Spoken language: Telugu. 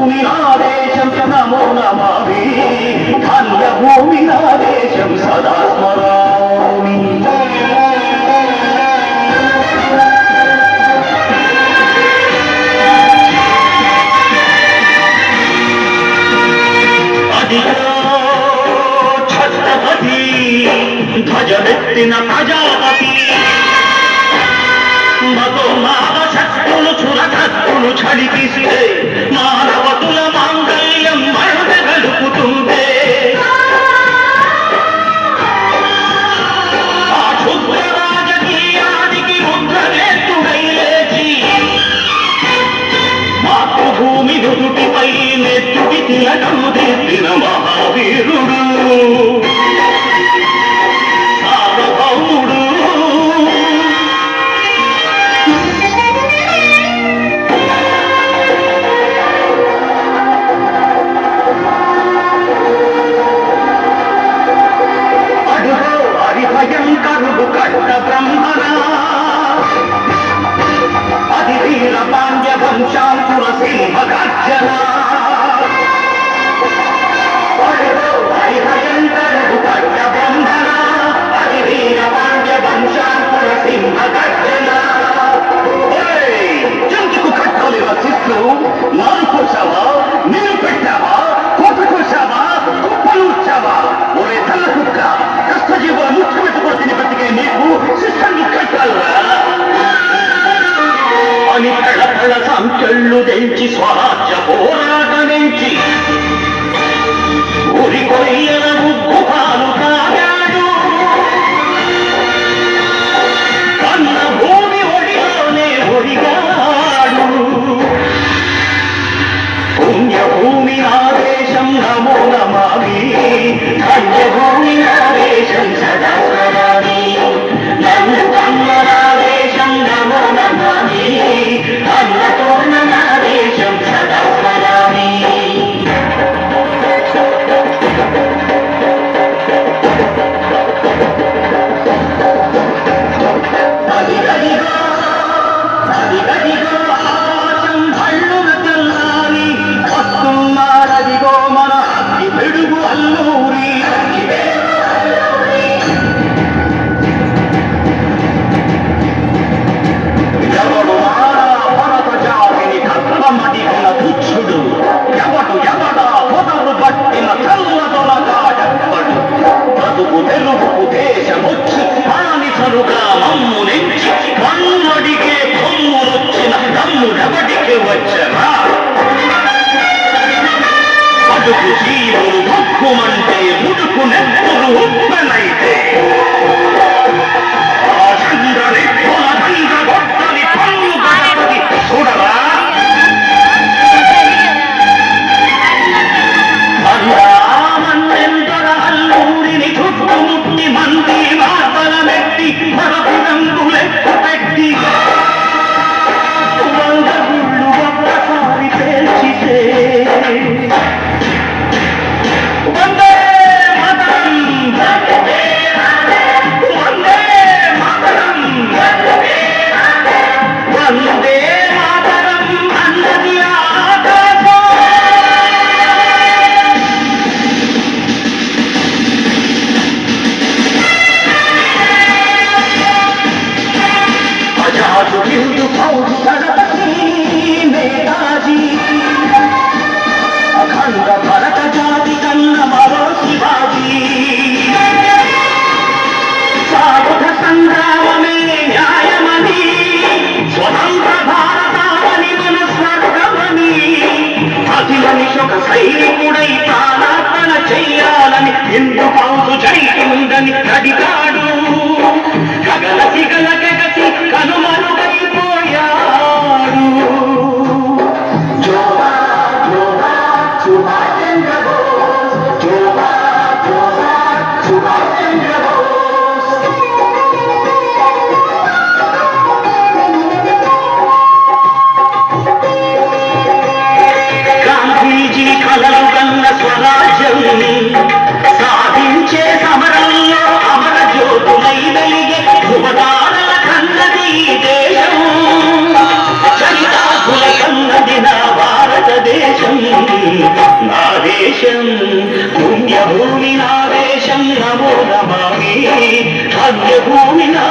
భూమి ఆదేశం నమో నమామి ధన్య భూమి ఆదేశం సదా స్మరామి ఛత్రపతి ధ్వజమెత్తిన ప్రజాపతి మతోన్మాద శక్తులు చురకత్తులు చలిపిస్తే మానవతుల మాంగళ్యం మరణ గలుపుతుంటే ఆ క్షుద్ర రాజకీయానికి ముద్రనేత్తుడై లేచి మాతృభూమి నుదుటిపై నెత్తుకి తిలకము దిద్దిన మహావీరుడు సార్వభౌముడు భయంకరుడు కట్ట బ్రహ్మణ అది వీర పాండ్య వంశాంకుర సింహ గర్జన భయంకరుడు కట్ట బ్రహ్మణ అది వీర పాండ్య వంశాంకుర సింహ గర్జన ఎందుకు కట్టాలి రచిస్తూ నాను కోసావా నిన్ను పెట్టావా కోట కోసావా కుప్పలుచ్చావా ఒరే తల్ల కుక్క కష్టజీవుల ముఖ్య పెట్టుకుని తిని బతికే నీకు శిక్షను కట్టాలరా అని తడతడ సంఖ్యలు తెంచి స్వరాజ్య పోరాటమించి ఊరి కొయ్యల ముగ్గు పాలు తాగాడు కన్న భూమి ఒడిలోనే ఒడిగాడు పుణ్యభూమి ఆదేశం నమో నమామి ధన్యభూమి ఆదేశం సదా స్మరామి నన్ను కన్నరాదేశం నమో నమామి అన్నపూర్ణనాదేశం సదా స్మరామి అదిగదిగో ఆకాశం భళ్ళున తెల్లారి వస్తున్నాడదిగో మన అగ్గి పిడుగు అల్లూరి ఎవడు భరత జాతిని కర్మమడిగిన తుచ్చుడు ఎవడా పొదలు పట్టిన చల్లదొలగాడెవ్వడు బతుకు తెలుగు దేశమొచ్చి బానిసలుగా మమ్ము నెచ్చి మన్నడిగే కొమ్ములొచ్చిన దమ్ముడెవడికి వచ్చరా అడుగు జీవులు భక్కుమంటే ముడుకు నెత్తులు ఉప్పెనైతే ఆ చంద్రని పొలదండ గొట్టని పన్ను గడపది చూడరా మన్నెందర అల్లూరిని చుట్టుముట్టి మంది మాటల మెట్టి మరొక రంగులెక్కు పెట్టి వంద గుళ్ళు ఒక్కసారి పేల్చితే వందే మాతరం వందే మాతరం వందే మాతరం అన్నది ఆకాశం అజాదు హిందూ ఫౌజ్ దళపతి నేతాజీ అఖండ భరత జాతి కన్న మరో శివాజీ సాయుధ సంగ్రామమే న్యాయమని స్వతంత్ర భారతావని మన స్వర్గమని అతి మనిషొక సైనికుడై ప్రాణార్పణ చెయ్యాలని హిందూ ఫౌజ్ జైతుందని అడిగాడు గగన సిగల గగసి కనుమరుగైపోయాడు గాంధీజీ కలలు భాగ్య భూమి నా